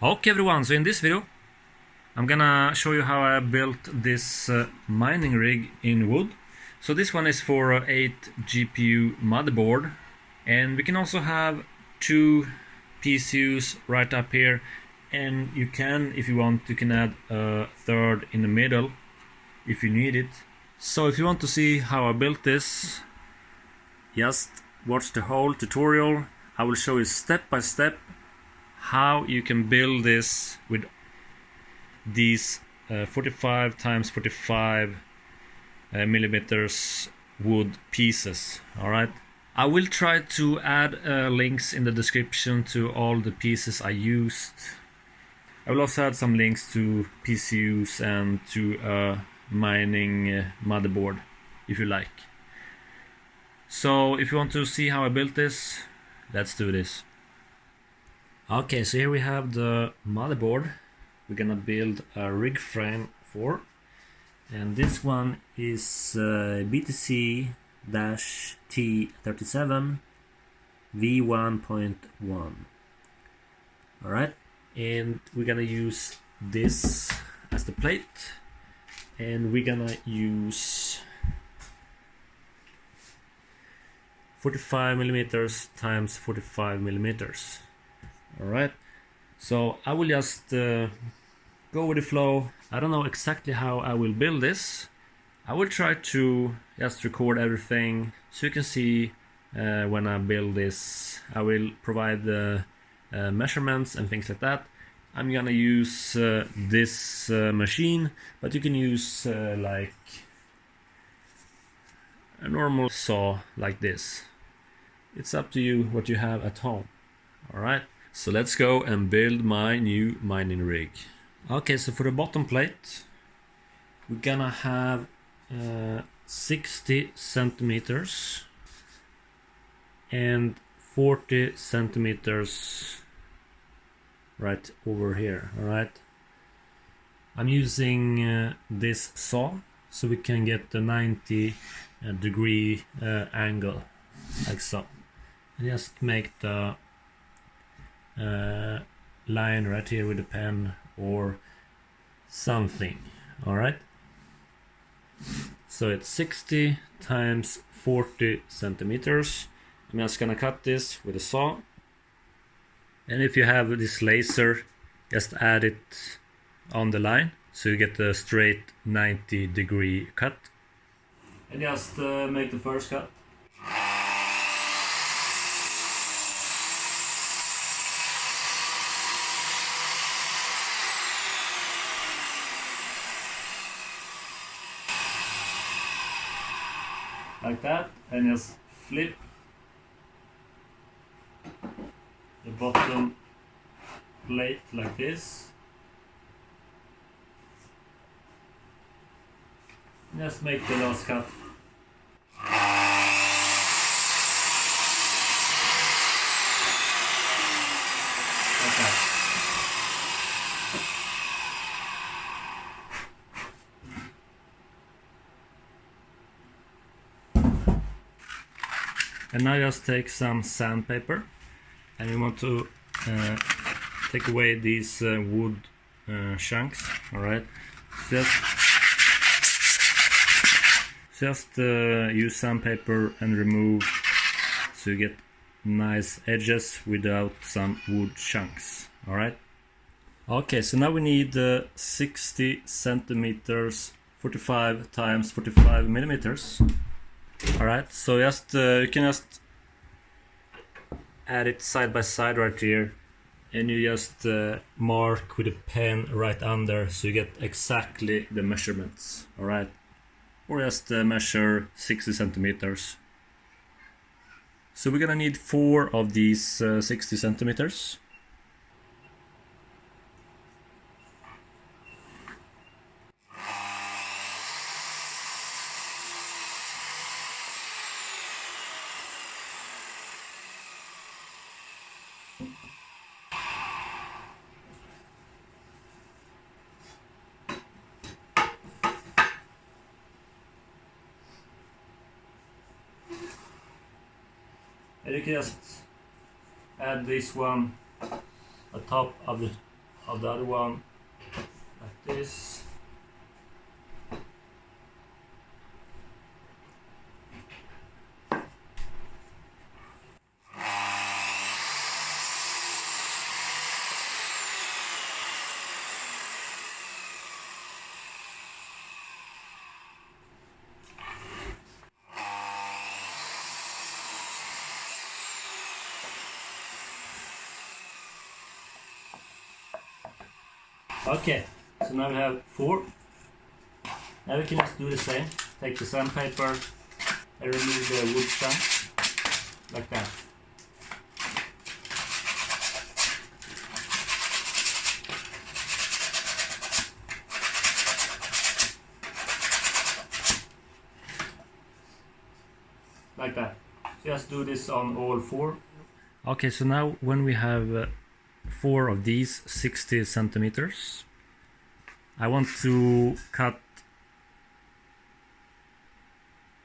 Okay everyone, so in this video I'm gonna show you how I built this mining rig in wood. So this one is for 8 GPU motherboard, and we can also have 2 PCUs right up here, and you can, if you want, you can add a third in the middle if you need it. So if you want to see how I built this, just watch the whole tutorial. I will show you step by step how you can build this with these 45 times 45 millimeters wood pieces. Alright, I will try to add links in the description to all the pieces I used. I will also add some links to PCUs and to a mining motherboard if you like. So if you want to see how I built this, let's do this. Okay, so here we have the motherboard we're gonna build a rig frame for, and this one is BTC-T37 V1.1. Alright, and we're gonna use this as the plate, and we're gonna use 45 millimeters times 45 millimeters. Alright, so I will just go with the flow. I don't know exactly how I will build this. I will try to just record everything so you can see when I build this. I will provide the measurements and things like that. I'm gonna use this machine, but you can use like a normal saw like this. It's up to you what you have at home. Alright, so let's go and build my new mining rig. Okay, so for the bottom plate we're gonna have 60 centimeters and 40 centimeters right over here. Alright, I'm using this saw so we can get the 90 degree angle like so, and just make the line right here with a pen or something. Alright, so it's 60 times 40 centimeters. I'm just gonna cut this with a saw, and if you have this laser, just add it on the line so you get a straight 90 degree cut, and just make the first cut. Like that, and just flip the bottom plate like this. Just make the last cut. Like that. And now just take some sandpaper, and we want to take away these wood chunks. Alright, just use sandpaper and remove so you get nice edges without some wood chunks. Alright. Okay, so now we need 60 centimeters, 45 times 45 millimeters. Alright, so just you can just add it side by side right here, and you just mark with a pen right under so you get exactly the measurements. Alright, or just measure 60 centimeters. So we're gonna need 4 of these 60 centimeters. And you can just add this one on top of the of the other one like this. Okay, so now we have 4. Now we can just do the same. Take the sandpaper and remove the wood chunks, like that. Like that. Just do this on all 4. Okay, so now when we have 4 of these 60 centimeters, I want to cut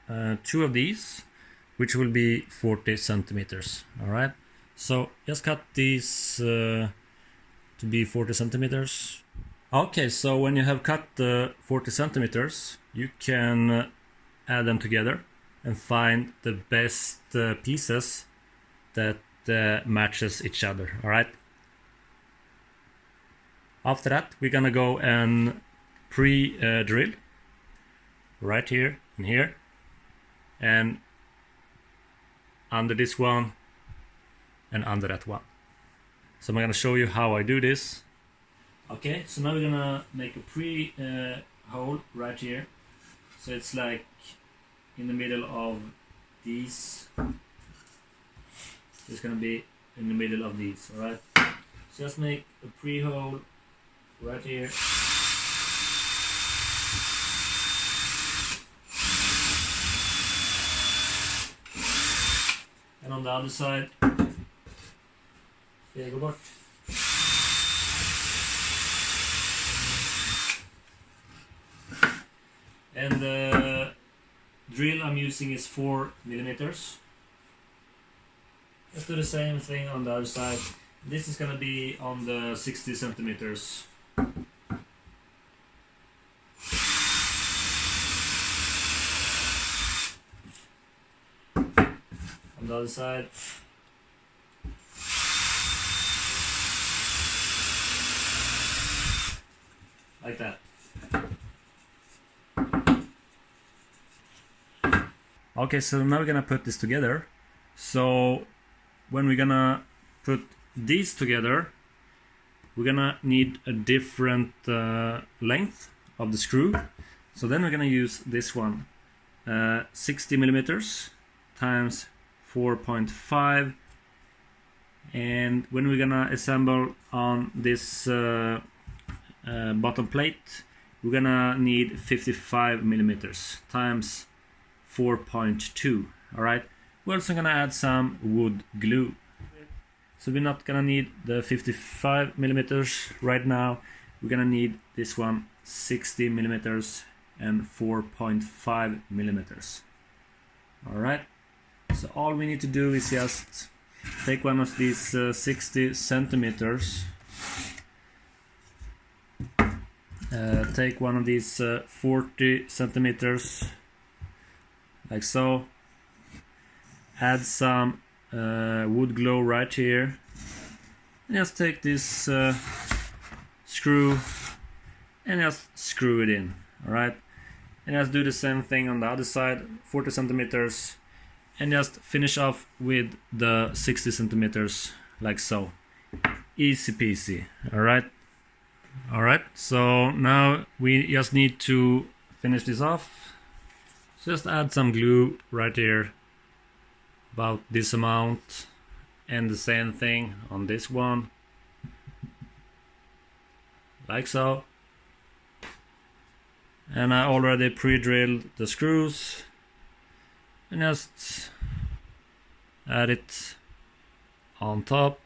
2 of these, which will be 40 centimeters. All right, so just cut these to be 40 centimeters. Okay, so when you have cut the 40 centimeters, you can add them together and find the best pieces that matches each other. All right. After that, we're gonna go and pre-drill right here and here, and under this one and under that one. So I'm gonna show you how I do this. Okay, so now we're gonna make a hole right here. So it's like in the middle of these. It's gonna be in the middle of these, alright? So just make a pre-hole right here. And on the other side, there you go. And the drill I'm using is 4 millimeters. Let's do the same thing on the other side. This is gonna be on the 60 centimeters. On the other side. Like that. Okay, so now we're gonna put this together. So when we're gonna put these together, we're gonna need a different length of the screw. So then we're gonna use this one, 60 millimeters times 4.5. And when we're gonna assemble on this bottom plate, we're gonna need 55 millimeters times 4.2. All right. We're also gonna add some wood glue. So we're not gonna need the 55 millimeters right now. We're gonna need this one, 60 millimeters and 4.5 millimeters. All right. So all we need to do is just take one of these 60 centimeters. Take one of these 40 centimeters, like so. Add some wood glue right here. And just take this screw and just screw it in. Alright. And just do the same thing on the other side, 40 centimeters. And just finish off with the 60 centimeters, like so. Easy peasy. Alright. Alright, so now we just need to finish this off. So just add some glue right here, about this amount, and the same thing on this one, like so. And I already pre-drilled the screws, and just add it on top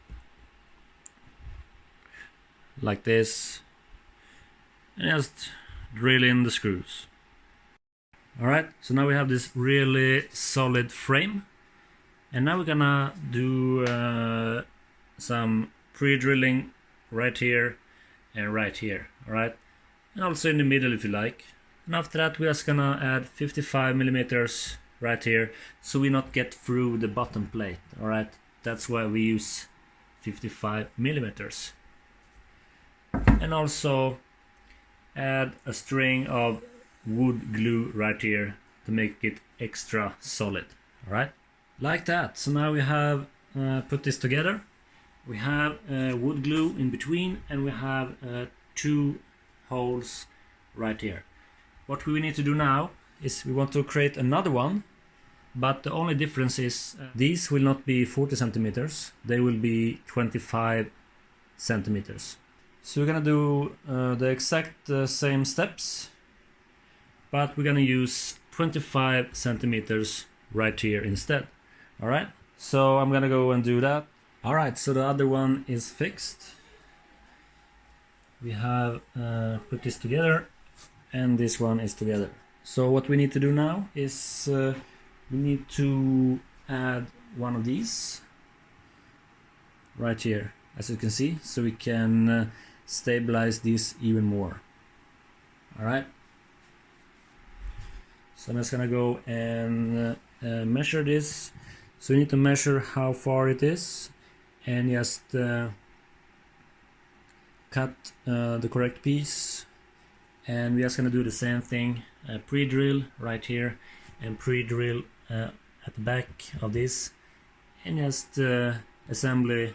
like this, and just drill in the screws. Alright, so now we have this really solid frame, and now we're gonna do some pre-drilling right here and right here. Alright, and also in the middle if you like. And after that we're just gonna add 55 millimeters right here, so we not get through the bottom plate. Alright, that's why we use 55 millimeters. And also add a string of wood glue right here to make it extra solid. Alright, like that. So now we have put this together. We have wood glue in between, and we have 2 holes right here. What we need to do now is we want to create another one, but the only difference is these will not be 40 centimeters, they will be 25 centimeters. So we're gonna do the exact same steps, but we're gonna use 25 centimeters right here instead. Alright, so I'm gonna go and do that. Alright, so the other one is fixed. We have put this together, and this one is together. So what we need to do now is we need to add one of these right here, as you can see, so we can stabilize this even more. Alright, so I'm just gonna go and measure this. So we need to measure how far it is and just cut the correct piece. And we're just gonna do the same thing, pre-drill right here and pre-drill at the back of this, and just assembly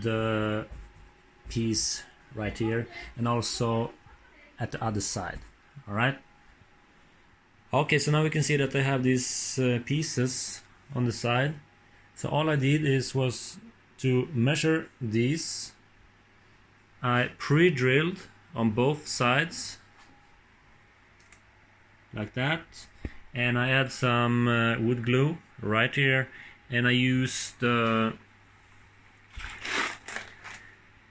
the piece right here and also at the other side. Alright, okay, so now we can see that I have these pieces on the side. So all I did was to measure these. I pre-drilled on both sides like that, and I add some wood glue right here, and I used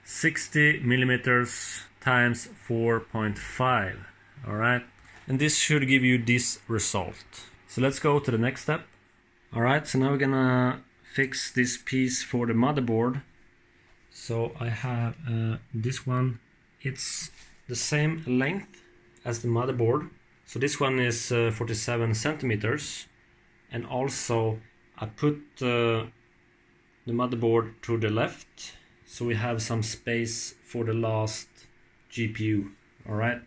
60 millimeters times 4.5. Alright, and this should give you this result. So let's go to the next step. Alright, so now we're gonna fix this piece for the motherboard. So I have this one, it's the same length as the motherboard. So this one is 47 centimeters, and also I put the motherboard to the left, so we have some space for the last GPU. Alright,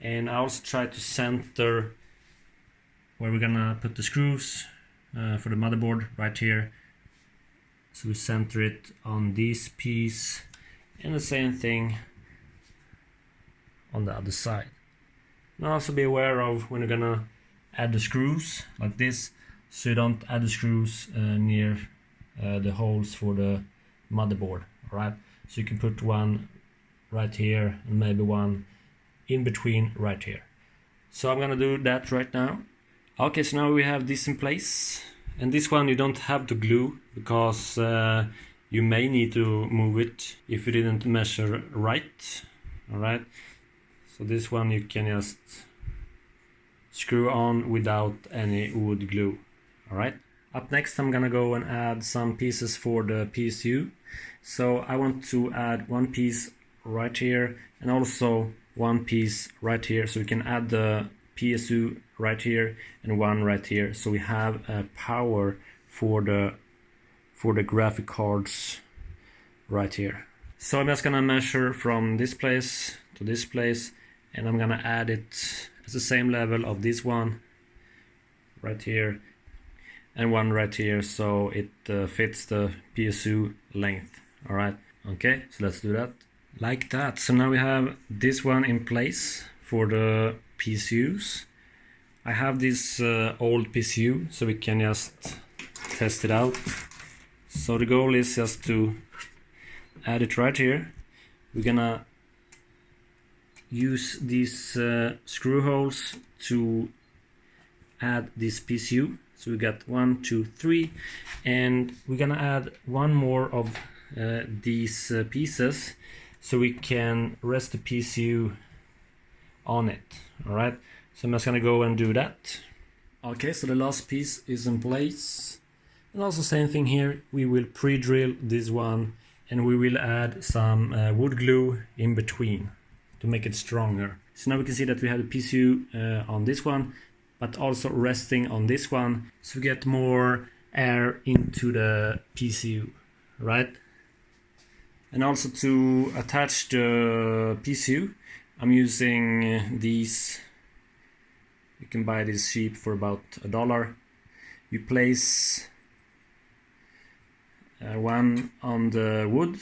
and I also try to center where we're gonna put the screws for the motherboard right here. So we center it on this piece, and the same thing on the other side. Now also be aware of when you're gonna add the screws like this, so you don't add the screws near the holes for the motherboard. Alright, so you can put one right here and maybe one in between right here. So I'm gonna do that right now. Okay, so now we have this in place, and this one you don't have to glue because you may need to move it if you didn't measure right. Alright, so this one you can just screw on without any wood glue. Alright, up next I'm gonna go and add some pieces for the PSU. So I want to add one piece right here and also one piece right here, so we can add the PSU right here and one right here, so we have power for the graphic cards right here. So I'm just gonna measure from this place to this place, and I'm gonna add it at the same level of this one right here and one right here, so it fits the PSU length. Alright, okay, so let's do that like that. So now we have this one in place for the PSUs. I have this old PSU, so we can just test it out. So the goal is just to add it right here. We're gonna use these screw holes to add this PSU. So we got 1, 2, 3, and we're gonna add one more of these pieces, so we can rest the PSU on it. Alright, so I'm just gonna go and do that. Okay, so the last piece is in place, and also same thing here, we will pre-drill this one and we will add some wood glue in between to make it stronger. So now we can see that we have the PCU on this one, but also resting on this one, so we get more air into the PCU, right? And also to attach the PCU, I'm using these. You can buy this cheap for about $1. You place one on the wood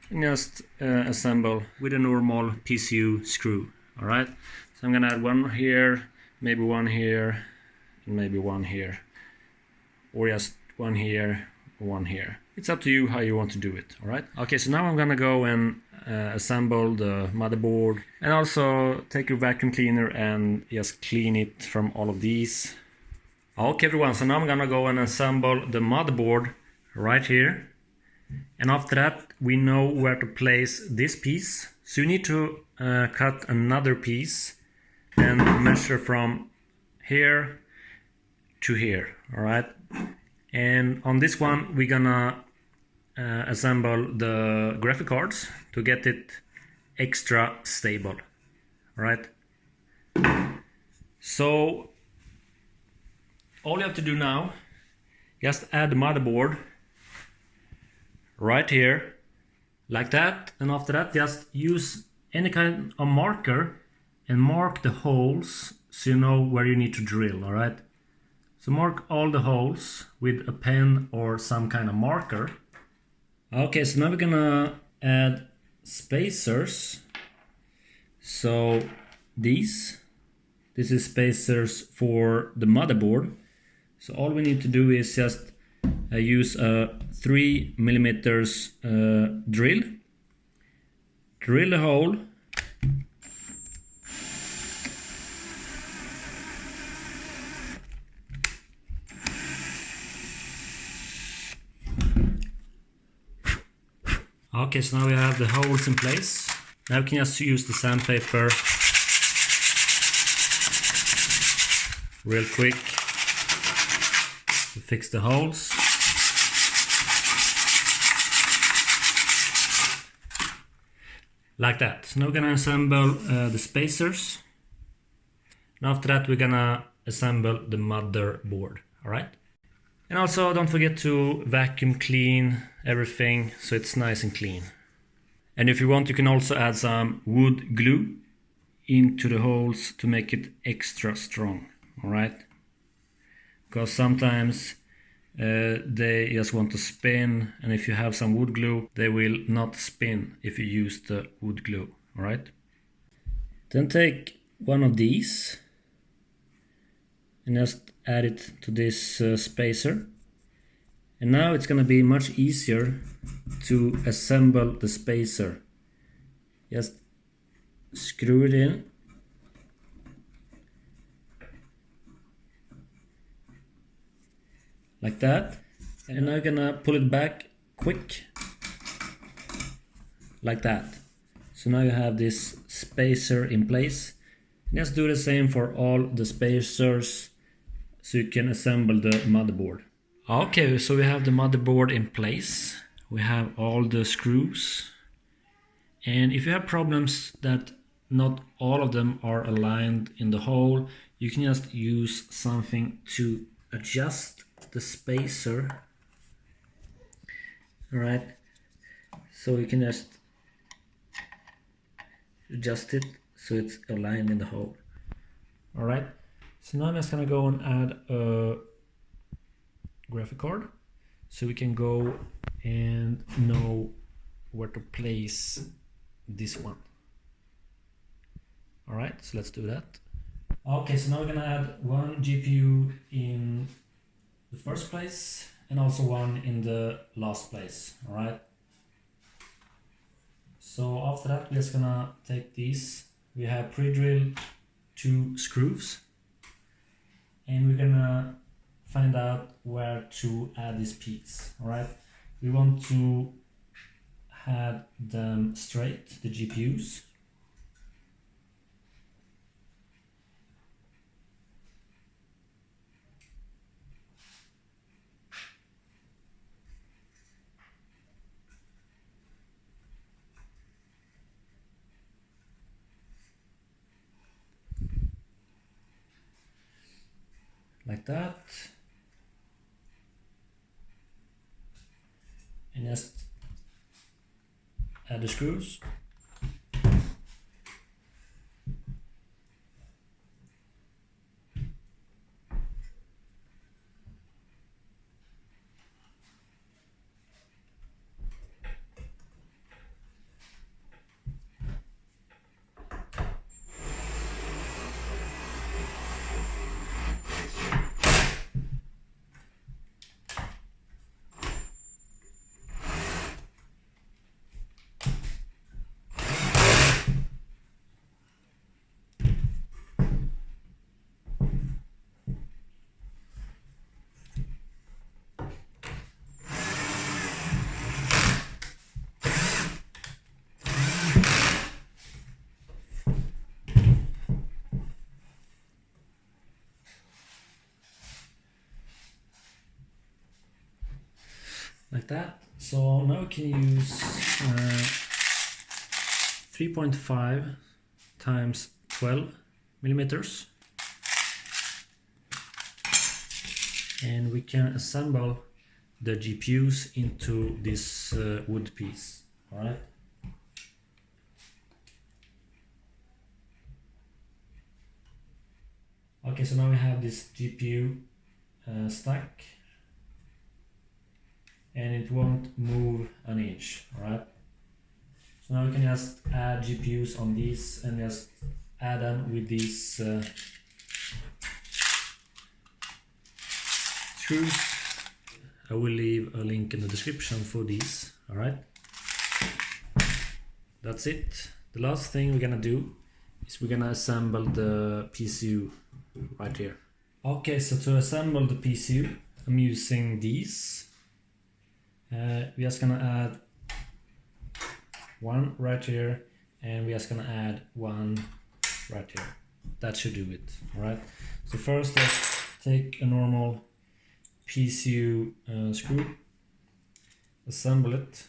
and just assemble with a normal PCU screw. Alright, so I'm gonna add one here, maybe one here, and maybe one here, or just one here, one here. It's up to you how you want to do it. Alright, okay, so now I'm gonna go and assemble the motherboard, and also take your vacuum cleaner and just clean it from all of these. Okay everyone, so now I'm gonna go and assemble the motherboard right here, and after that we know where to place this piece. So you need to cut another piece and measure from here to here. Alright, and on this one we're gonna assemble the graphic cards to get it extra stable. Alright, so all you have to do now, just add the motherboard right here, like that, and after that just use any kind of marker and mark the holes so you know where you need to drill. Alright, so mark all the holes with a pen or some kind of marker. Okay, so now we're gonna add spacers. So this is spacers for the motherboard. So all we need to do is just use a 3mm drill. Drill a hole. Okay, so now we have the holes in place. Now we can just use the sandpaper real quick to fix the holes. Like that. So now we're gonna assemble the spacers. And after that we're gonna assemble the motherboard. Alright? And also don't forget to vacuum clean everything so it's nice and clean. And if you want, you can also add some wood glue into the holes to make it extra strong. Alright? Because sometimes they just want to spin, and if you have some wood glue they will not spin if you use the wood glue. Alright? Then take one of these and just add it to this spacer, and now it's gonna be much easier to assemble the spacer. Just screw it in like that, and now you're gonna pull it back quick like that. So now you have this spacer in place. Just do the same for all the spacers so you can assemble the motherboard. Okay, so we have the motherboard in place. We have all the screws, and if you have problems that not all of them are aligned in the hole, you can just use something to adjust the spacer. Alright, so you can just adjust it so it's aligned in the hole. Alright, so now I'm just gonna go and add a graphic card so we can go and know where to place this one. Alright, so let's do that. Okay, so now we're gonna add one GPU in the first place and also one in the last place. Alright, so after that we're just gonna take these. We have pre-drilled 2 screws, and we're gonna find out where to add this piece. Alright, we want to have them straight, the GPUs. like that, and just add the screws. Like that. So now we can use 3.5 times 12 millimeters, and we can assemble the GPUs into this wood piece. All right. Okay, so now we have this GPU stack, and it won't move an inch. All right. So now we can just add GPUs on these and just add them with these screws. I will leave a link in the description for these. All right. That's it. The last thing we're gonna do is we're gonna assemble the PCU right here. Okay, so to assemble the PCU, I'm using these. We're just gonna add one right here, and we're just gonna add one right here. That should do it. All right. So first, let's take a normal PCU screw, assemble it.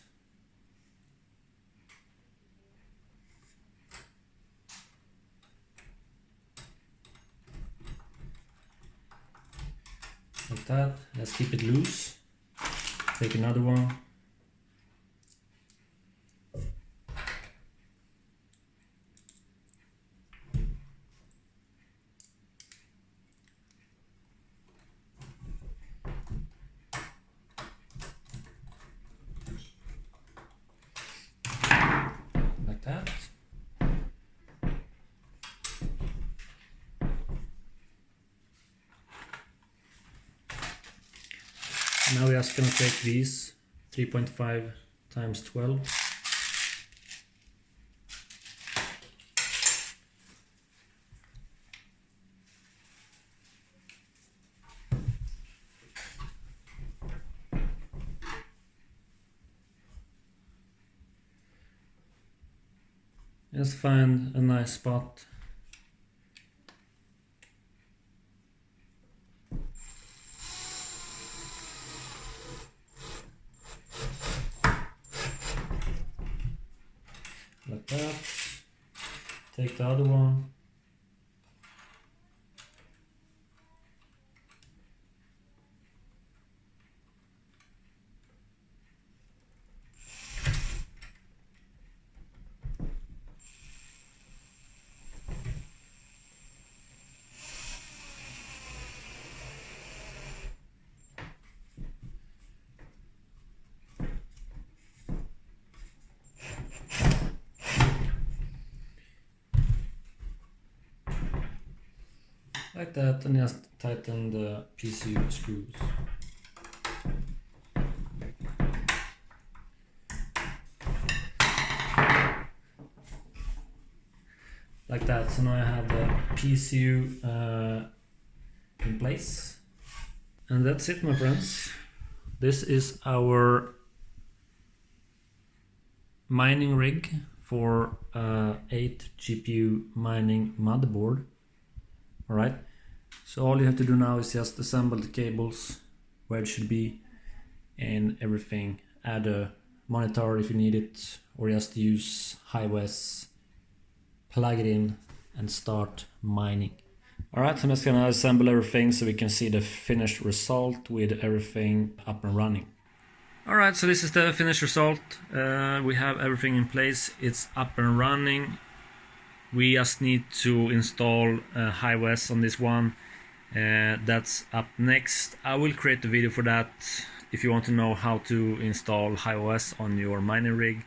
Like that. Let's keep it loose. Take another one. Like that. Now we're just going to take these 3.5 times 12. Just find a nice spot. Like that. Take the other one. Like that, and just tighten the PCU screws. Like that. So now I have the PCU in place. And that's it, my friends. This is our mining rig for 8 GPU mining motherboard. Alright, so all you have to do now is just assemble the cables where it should be and everything. Add a monitor if you need it, or just use high-res, plug it in and start mining. Alright, so I'm just gonna assemble everything so we can see the finished result with everything up and running. Alright, so this is the finished result. We have everything in place, it's up and running. We just need to install HiOS on this one. That's up next. I will create a video for that if you want to know how to install HiOS on your mining rig.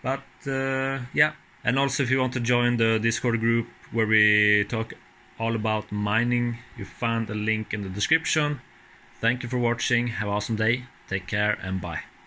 But yeah, and also if you want to join the Discord group where we talk all about mining, you find a link in the description. Thank you for watching, have an awesome day, take care and bye.